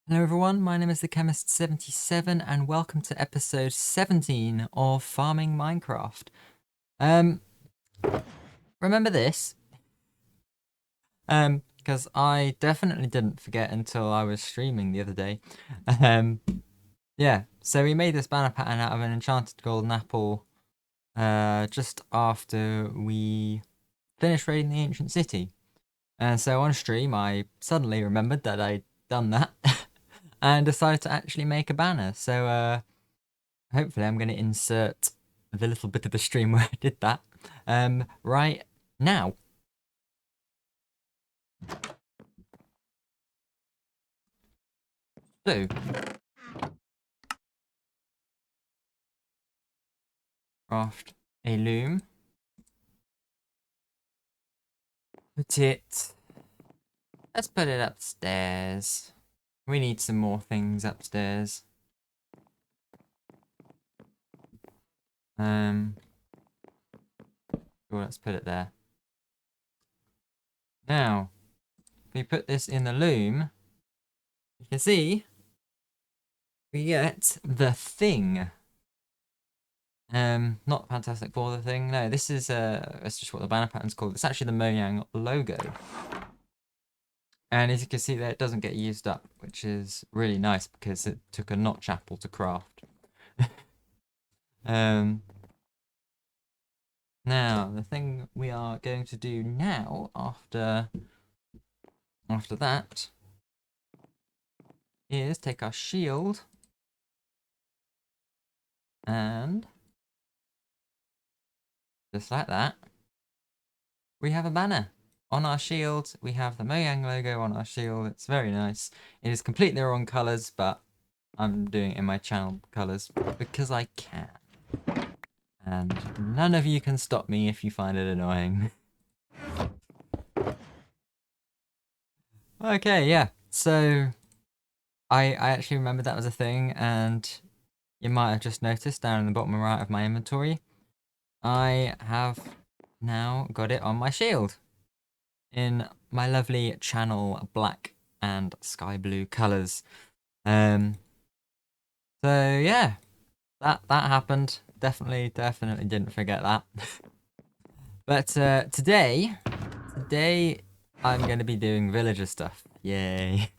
Hello everyone, my name is the Chemist77 and welcome to episode 17 of Farming Minecraft. Um, remember this? Because I definitely didn't forget until I was streaming the other day. Um, yeah, so we made this banner pattern out of an enchanted golden apple just after we finished raiding the ancient city. And so on stream I suddenly remembered that I'd done that and decided to actually make a banner. So hopefully I'm going to insert the little bit of the stream where I did that right now. So, craft a loom. Let's put it upstairs. We need some more things upstairs. Sure, let's put it there. Now, if we put this in the loom, you can see we get the thing. Not Fantastic Four the thing. No, this is that's just what the banner pattern's called. It's actually the Mojang logo. And as you can see there, it doesn't get used up, which is really nice because it took a notch apple to craft. Now, the thing we are going to do now, after that, is take our shield and just like that, we have a banner. On our shield, we have the Mojang logo on our shield. It's very nice. It is completely the wrong colours, but I'm doing it in my channel colours because I can. And none of you can stop me if you find it annoying. Okay, yeah. So I actually remembered that was a thing, and you might have just noticed down in the bottom right of my inventory, I have now got it on my shield in my lovely channel black and sky blue colours. So yeah, that happened. Definitely didn't forget that. But today I'm going to be doing villager stuff. Yay.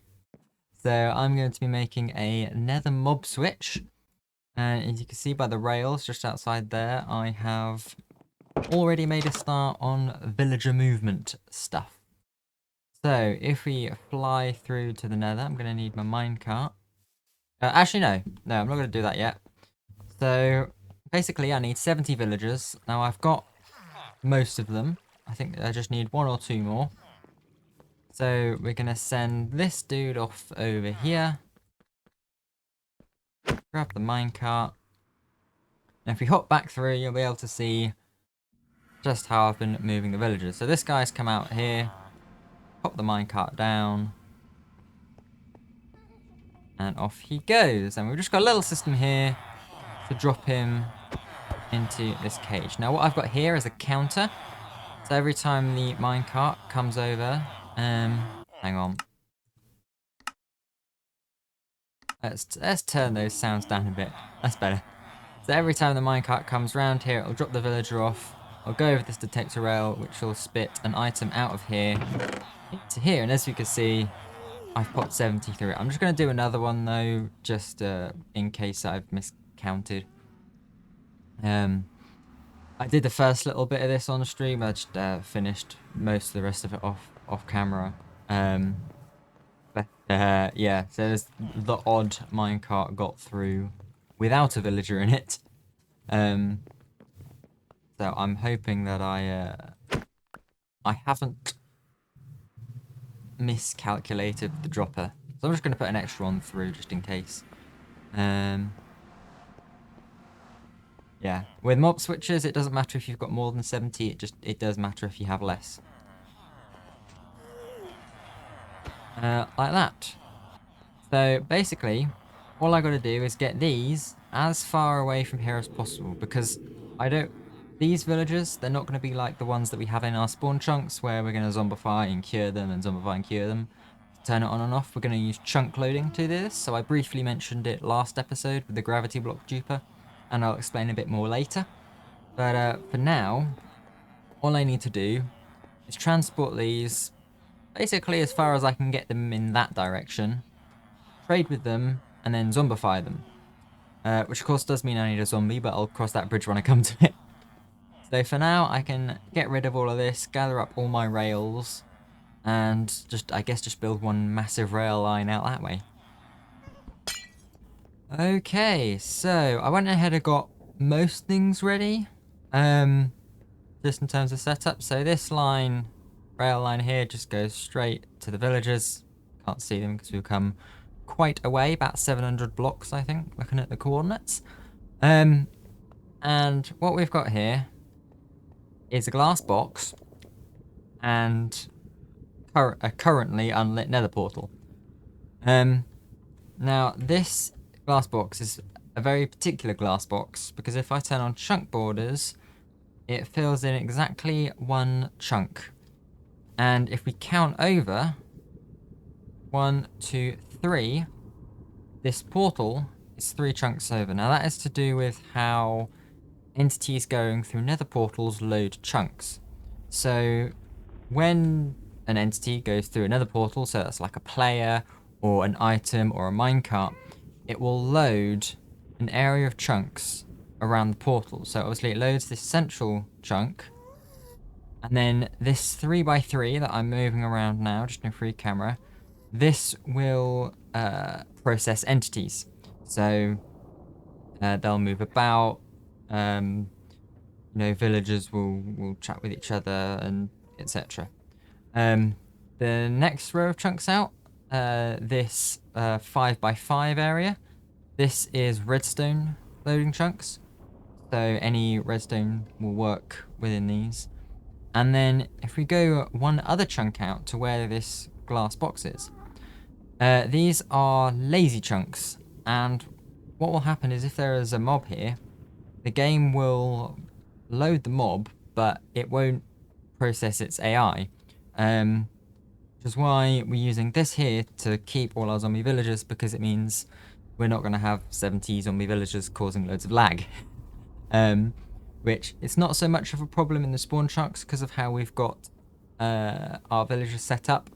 So I'm going to be making a nether mob switch. And as you can see by the rails just outside there, I have already made a start on villager movement stuff. So if we fly through to the nether, I'm going to need my minecart. Actually, no, I'm not going to do that yet. So basically I need 70 villagers. Now I've got most of them. I think I just need one or two more. So we're going to send this dude off over here. Grab the minecart. And if we hop back through, you'll be able to see just how I've been moving the villagers. So this guy's come out here, pop the minecart down, and off he goes. And we've just got a little system here to drop him into this cage. Now what I've got here is a counter. So every time the minecart comes over, hang on. Let's turn those sounds down a bit. That's better. So every time the minecart comes round here, it'll drop the villager off. I'll go over this detector rail, which will spit an item out of here into here. And as you can see, I've popped 70 through it. I'm just going to do another one though, just in case I've miscounted. I did the first little bit of this on stream. I just finished most of the rest of it off camera. But yeah, so there's the odd minecart got through without a villager in it. So I'm hoping that I haven't miscalculated the dropper. So I'm just going to put an extra one through just in case. Yeah, with mob switches, it doesn't matter if you've got more than 70. It does matter if you have less. Like that. So basically, all I got to do is get these as far away from here as possible because these villagers, they're not going to be like the ones that we have in our spawn chunks where we're going to zombify and cure them and zombify and cure them. turn it on and off, we're going to use chunk loading to do this. So I briefly mentioned it last episode with the gravity block duper, and I'll explain a bit more later. But for now, all I need to do is transport these basically as far as I can get them in that direction, trade with them, and then zombify them. Which of course does mean I need a zombie, but I'll cross that bridge when I come to it. So for now, I can get rid of all of this, gather up all my rails, and I guess just build one massive rail line out that way. Okay, so I went ahead and got most things ready, just in terms of setup. So this rail line here just goes straight to the villagers. Can't see them because we've come quite a way, about 700 blocks, I think, looking at the coordinates. And what we've got here is a glass box and a currently unlit nether portal. Now this glass box is a very particular glass box because if I turn on chunk borders, it fills in exactly 1 chunk. And if we count over 1, 2, 3, this portal is 3 chunks over. Now that is to do with how entities going through nether portals load chunks. So when an entity goes through another portal, so that's like a player or an item or a minecart, it will load an area of chunks around the portal. So obviously it loads this central chunk, and then this 3x3 that I'm moving around now, just in free camera, this will process entities. So they'll move about, villagers will chat with each other and etc. The next row of chunks out, this 5x5 area, this is redstone loading chunks. So any redstone will work within these. And then if we go one other chunk out to where this glass box is, these are lazy chunks. And what will happen is if there is a mob here, the game will load the mob, but it won't process its AI. Which is why we're using this here to keep all our zombie villagers, because it means we're not going to have 70 zombie villagers causing loads of lag. Which it's not so much of a problem in the spawn chunks because of how we've got our villagers set up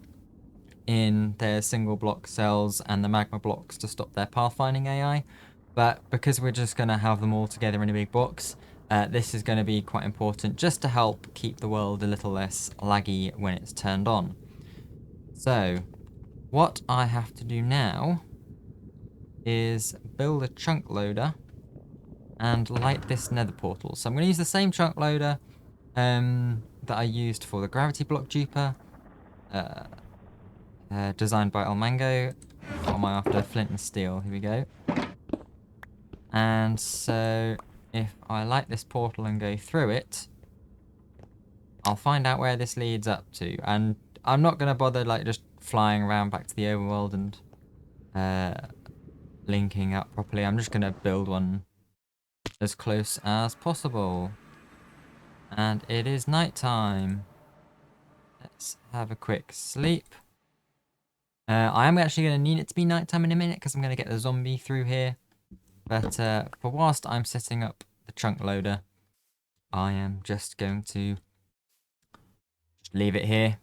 in their single block cells and the magma blocks to stop their pathfinding AI. But because we're just going to have them all together in a big box, this is going to be quite important just to help keep the world a little less laggy when it's turned on. So what I have to do now is build a chunk loader and light this nether portal. So I'm going to use the same chunk loader that I used for the gravity block duper, designed by Almango. What am I after? Flint and steel. Here we go. And so if I light this portal and go through it, I'll find out where this leads up to. And I'm not going to bother just flying around back to the overworld and linking up properly. I'm just going to build one as close as possible. And it is nighttime. Let's have a quick sleep. I am actually going to need it to be nighttime in a minute because I'm going to get the zombie through here. But for whilst I'm setting up the chunk loader, I am just going to leave it here.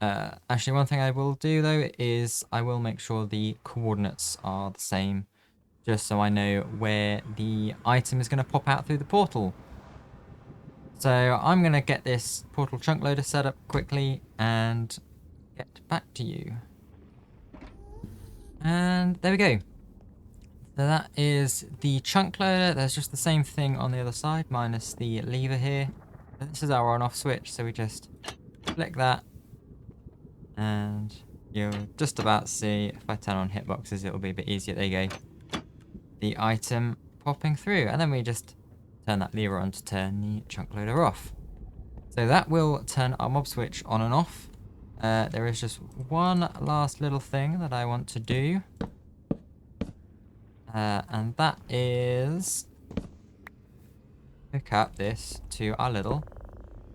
Actually, one thing I will do though is I will make sure the coordinates are the same, just so I know where the item is going to pop out through the portal. So I'm going to get this portal chunk loader set up quickly and get back to you. And there we go. So that is the chunk loader. There's just the same thing on the other side, minus the lever here. This is our on-off switch, so we just click that. And you'll just about see, if I turn on hitboxes, it'll be a bit easier. There you go. The item popping through. And then we just turn that lever on to turn the chunk loader off. So that will turn our mob switch on and off. There is just one last little thing that I want to do. And that is hook up this to our little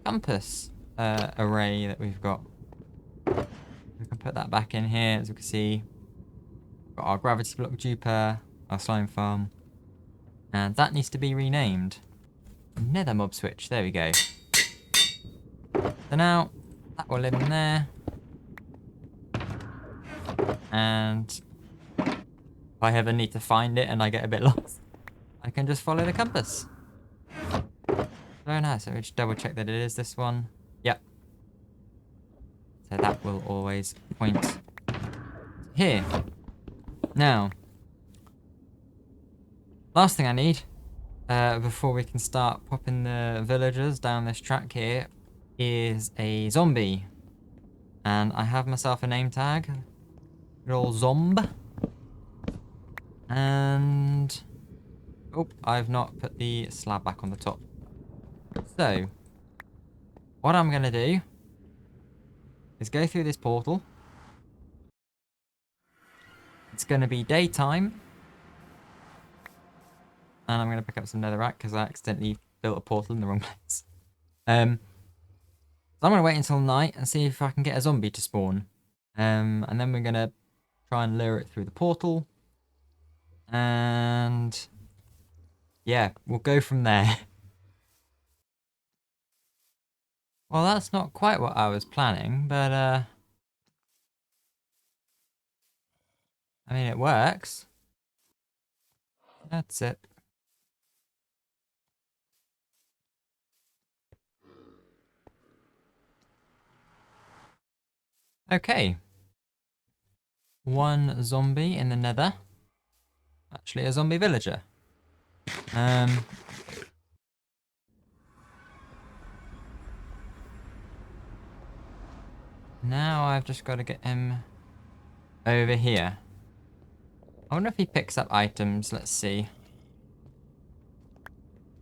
compass array that we've got. We can put that back in here. As you can see, got our gravity block duper, our slime farm, and that needs to be renamed. Nether mob switch. There we go. So now that will live in there, and if I ever need to find it and I get a bit lost, I can just follow the compass. Very nice. Let me just double check that it is this one. Yep. So that will always point here. Now, last thing I need before we can start popping the villagers down this track here is a zombie. And I have myself a name tag. Good old zomb. And oh, I've not put the slab back on the top. So, what I'm going to do is go through this portal. It's going to be daytime. And I'm going to pick up some netherrack because I accidentally built a portal in the wrong place. So I'm going to wait until night and see if I can get a zombie to spawn. And then we're going to try and lure it through the portal. And yeah, we'll go from there. Well, that's not quite what I was planning, but I mean, it works. That's it. Okay. One zombie in the nether. Actually, a zombie villager. Now I've just got to get him over here. I wonder if he picks up items. Let's see.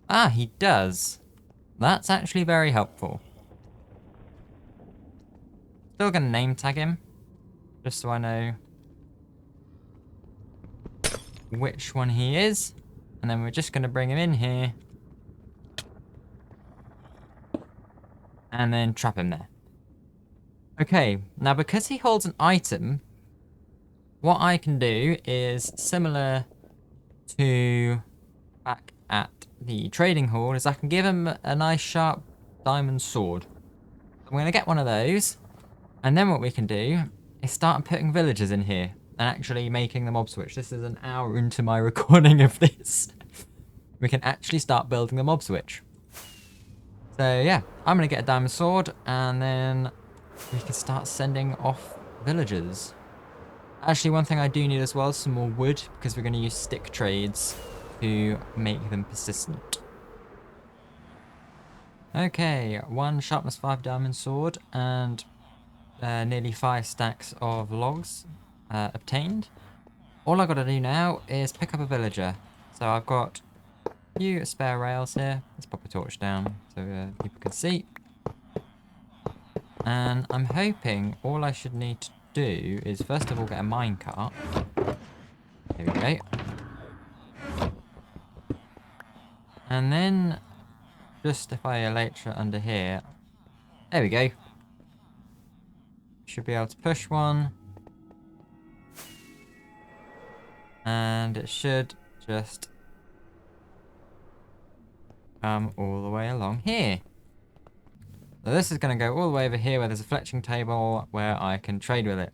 Ah, he does. That's actually very helpful. Still gonna name tag him, just so I know which one he is. And then we're just gonna bring him in here. And then trap him there. Okay, now because he holds an item, what I can do is similar to back at the trading hall, is I can give him a nice sharp diamond sword. I'm going to get one of those, and then what we can do is start putting villagers in here and actually making the mob switch. This is an hour into my recording of this. We can actually start building the mob switch. So yeah, I'm going to get a diamond sword, and then we can start sending off villagers. Actually, one thing I do need as well is some more wood, because we're going to use stick trades to make them persistent. Okay, 1 sharpness 5 diamond sword and nearly 5 stacks of logs obtained. All I've got to do now is pick up a villager. So I've got a few spare rails here. Let's pop a torch down so people can see. And I'm hoping all I should need to do is first of all get a minecart. There we go. And then just if I elytra under here, there we go. Should be able to push one. And it should just come all the way along here. So this is going to go all the way over here where there's a fletching table where I can trade with it.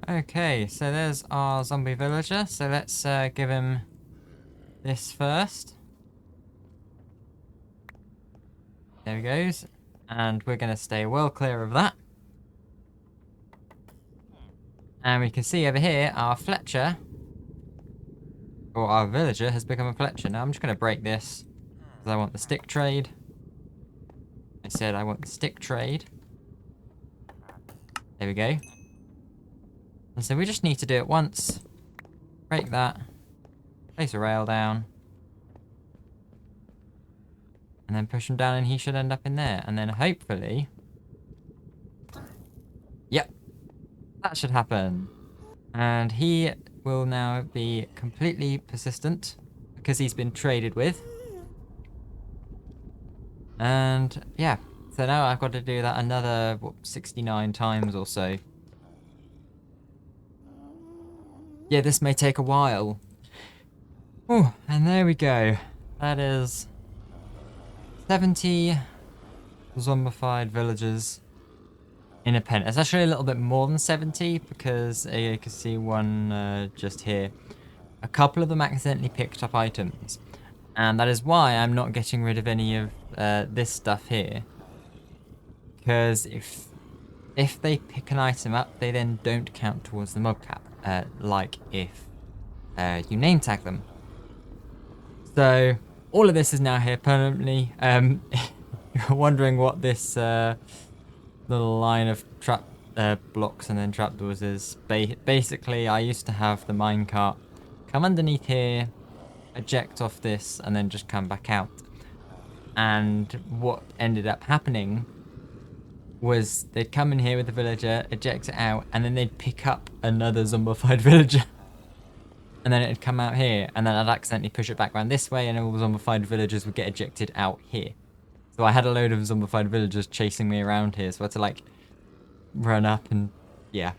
Okay, so there's our zombie villager. So let's give him this first. There he goes. And we're going to stay well clear of that. And we can see over here our Fletcher, or our villager, has become a Fletcher. Now I'm just going to break this because I want the stick trade. I said I want the stick trade. There we go. And so we just need to do it once. Break that. Place a rail down. And then push him down and he should end up in there. And then hopefully... Yep. That should happen. And he will now be completely persistent because he's been traded with. And yeah, so now I've got to do that another, what, 69 times or so. yeah, this may take a while. Oh, and there we go. That is 70 zombified villagers in a pen. It's actually a little bit more than 70 because you can see one just here. A couple of them accidentally picked up items, and that is why I'm not getting rid of any of this stuff here. Because if they pick an item up, they then don't count towards the mob cap, like if you name tag them. So all of this is now here permanently. You're wondering what this little line of trap blocks and then trapdoors is. Basically, I used to have the minecart come underneath here, eject off this, and then just come back out. And what ended up happening was they'd come in here with the villager, eject it out, and then they'd pick up another zombified villager. And then it'd come out here, and then I'd accidentally push it back around this way, and all the zombified villagers would get ejected out here. So I had a load of zombified villagers chasing me around here, so I had to like run up and yeah.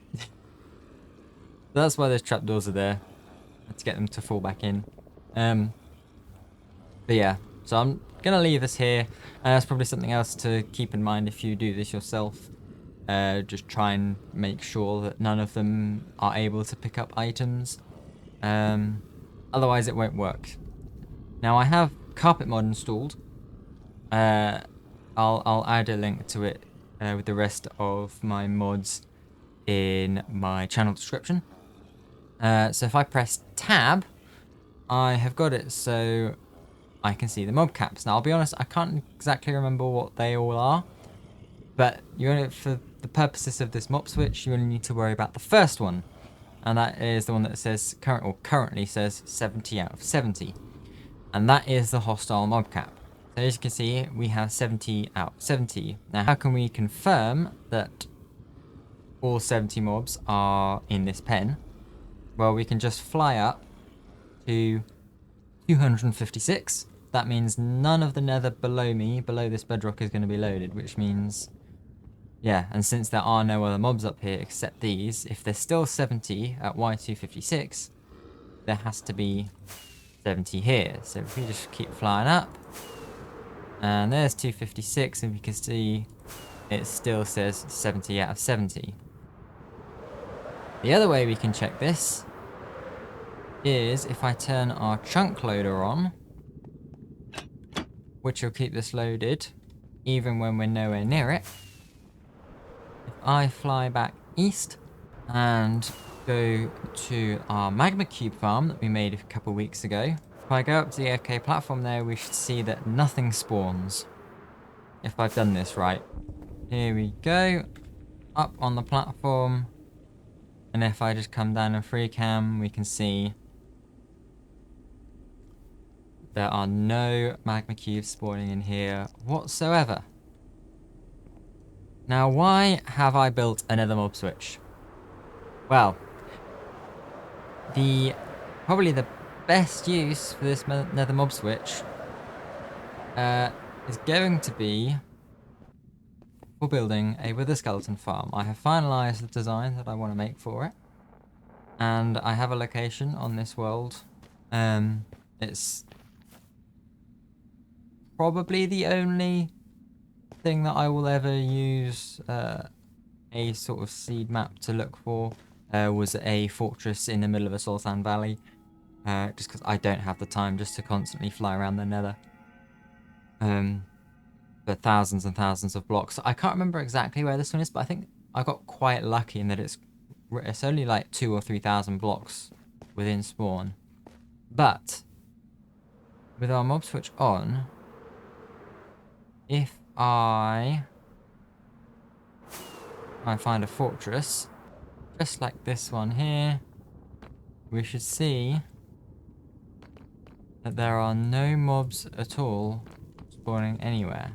That's why those trapdoors are there. I had to get them to fall back in. But yeah, so I'm gonna leave this here. That's probably something else to keep in mind if you do this yourself. Just try and make sure that none of them are able to pick up items. Otherwise it won't work. Now I have carpet mod installed. I'll add a link to it with the rest of my mods in my channel description. So if I press tab, I have got it so I can see the mob caps. Now I'll be honest, I can't exactly remember what they all are, but for the purposes of this mob switch, you only need to worry about the first one, and that is the one that says currently says 70 out of 70, and that is the hostile mob cap. So as you can see, we have 70 out of 70. Now how can we confirm that all 70 mobs are in this pen? Well, we can just fly up to 256. That means none of the nether below me, below this bedrock, is going to be loaded, which means, yeah, and since there are no other mobs up here except these, if there's still 70 at Y256, there has to be 70 here. So if we just keep flying up, and there's 256, and we can see it still says 70 out of 70. The other way we can check this is if I turn our chunk loader on, which will keep this loaded even when we're nowhere near it. If I fly back east and go to our magma cube farm that we made a couple weeks ago, if I go up to the AFK platform there, we should see that nothing spawns. If I've done this right. Here we go, up on the platform, and if I just come down in free cam, we can see there are no magma cubes spawning in here whatsoever. Now, why have I built another mob switch? Well, probably the best use for this nether mob switch is going to be for building a wither skeleton farm. I have finalized the design that I want to make for it, and I have a location on this world. It's probably the only thing that I will ever use a sort of seed map to look for was a fortress in the middle of a soul sand valley, just because I don't have the time just to constantly fly around the nether for thousands and thousands of blocks. I can't remember exactly where this one is, but I think I got quite lucky in that it's only like 2,000 or 3,000 blocks within spawn. But with our mob switch on, if I find a fortress, just like this one here, we should see that there are no mobs at all spawning anywhere.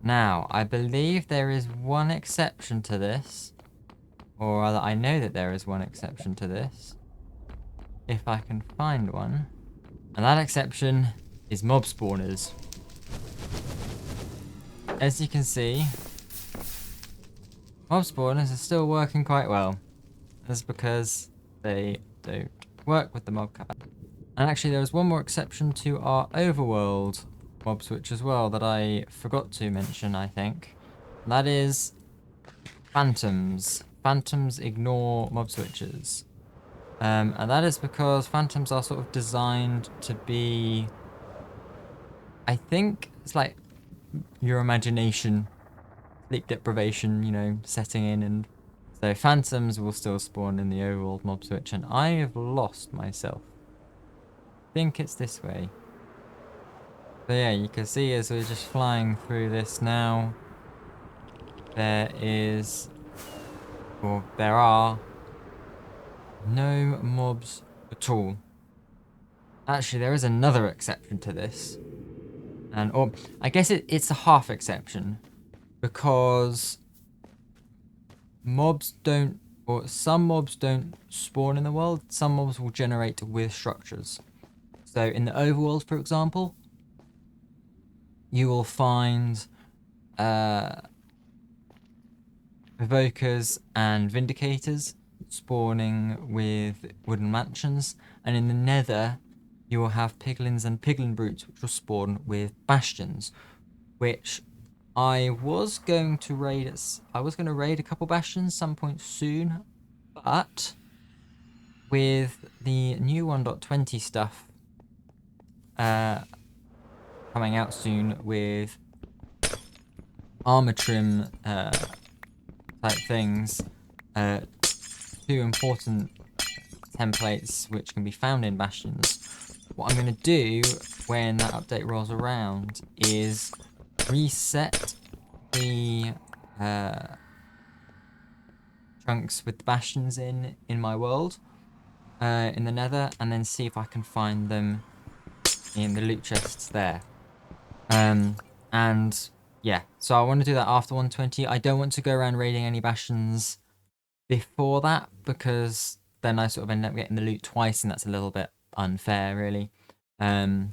Now, I believe there is one exception to this, or rather I know that there is one exception to this, if I can find one, and that exception is mob spawners. As you can see, mob spawners are still working quite well. That's because they don't work with the mob cap. And actually there was one more exception to our overworld mob switch as well that I forgot to mention, I think. And that is phantoms. Phantoms ignore mob switches. And that is because phantoms are sort of designed to be, I think it's like your imagination, sleep deprivation, you know, setting in, and so phantoms will still spawn in the overworld mob switch, and I have lost myself. I think it's this way. So yeah, you can see as we're just flying through this now, there is, or there are, no mobs at all. Actually, there is another exception to this. And, or, I guess it's a half exception. Because mobs don't, or some mobs don't spawn in the world. Some mobs will generate with structures. So in the overworld, for example, you will find evokers and vindicators spawning with wooden mansions, and in the nether you will have piglins and piglin brutes which will spawn with bastions, which I was going to raid a couple bastions some point soon, but with the new 1.20 stuff coming out soon with armor trim type things, two important templates which can be found in bastions. What I'm going to do when that update rolls around is reset the chunks with the bastions in my world, in the nether, and then see if I can find them in the loot chests there. And yeah, so I want to do that after 120. I don't want to go around raiding any bastions before that, because then I sort of end up getting the loot twice, and that's a little bit unfair, really. So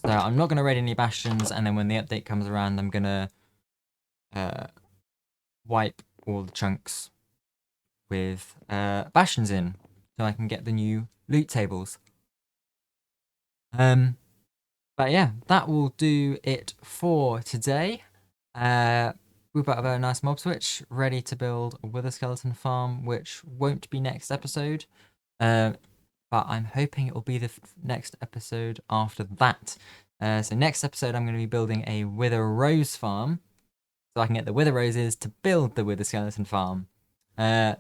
I'm not going to raid any bastions, and then when the update comes around, I'm going to wipe all the chunks with bastions in, so I can get the new loot tables. But yeah, that will do it for today. We've got a very nice mob switch ready to build a wither skeleton farm, which won't be next episode. But I'm hoping it will be the next episode after that. So next episode, I'm going to be building a wither rose farm, so I can get the wither roses to build the wither skeleton farm. And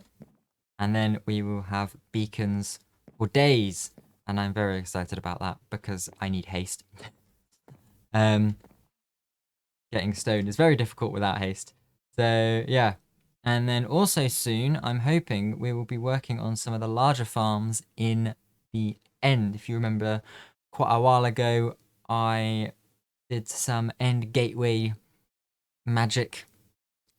then we will have beacons for days, and I'm very excited about that because I need haste. Getting stone is very difficult without haste. So yeah. And then also soon, I'm hoping we will be working on some of the larger farms in the end. If you remember, quite a while ago, I did some end gateway magic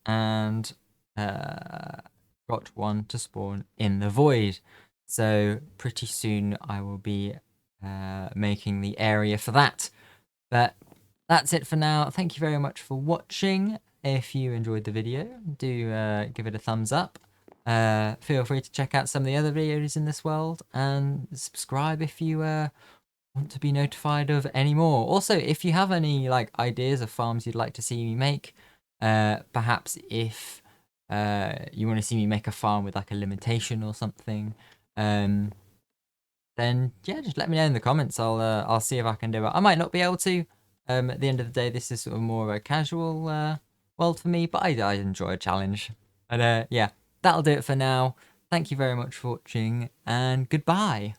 and got one to spawn in the void. So pretty soon I will be making the area for that. But that's it for now. Thank you very much for watching. If you enjoyed the video, do give it a thumbs up. Feel free to check out some of the other videos in this world, and subscribe if you want to be notified of any more. Also, if you have any like ideas of farms you'd like to see me make, perhaps if you want to see me make a farm with like a limitation or something, then yeah, just let me know in the comments. I'll see if I can do it. I might not be able to. At the end of the day, this is sort of more of a casual world for me, but I enjoy a challenge. And yeah, that'll do it for now. Thank you very much for watching, and goodbye.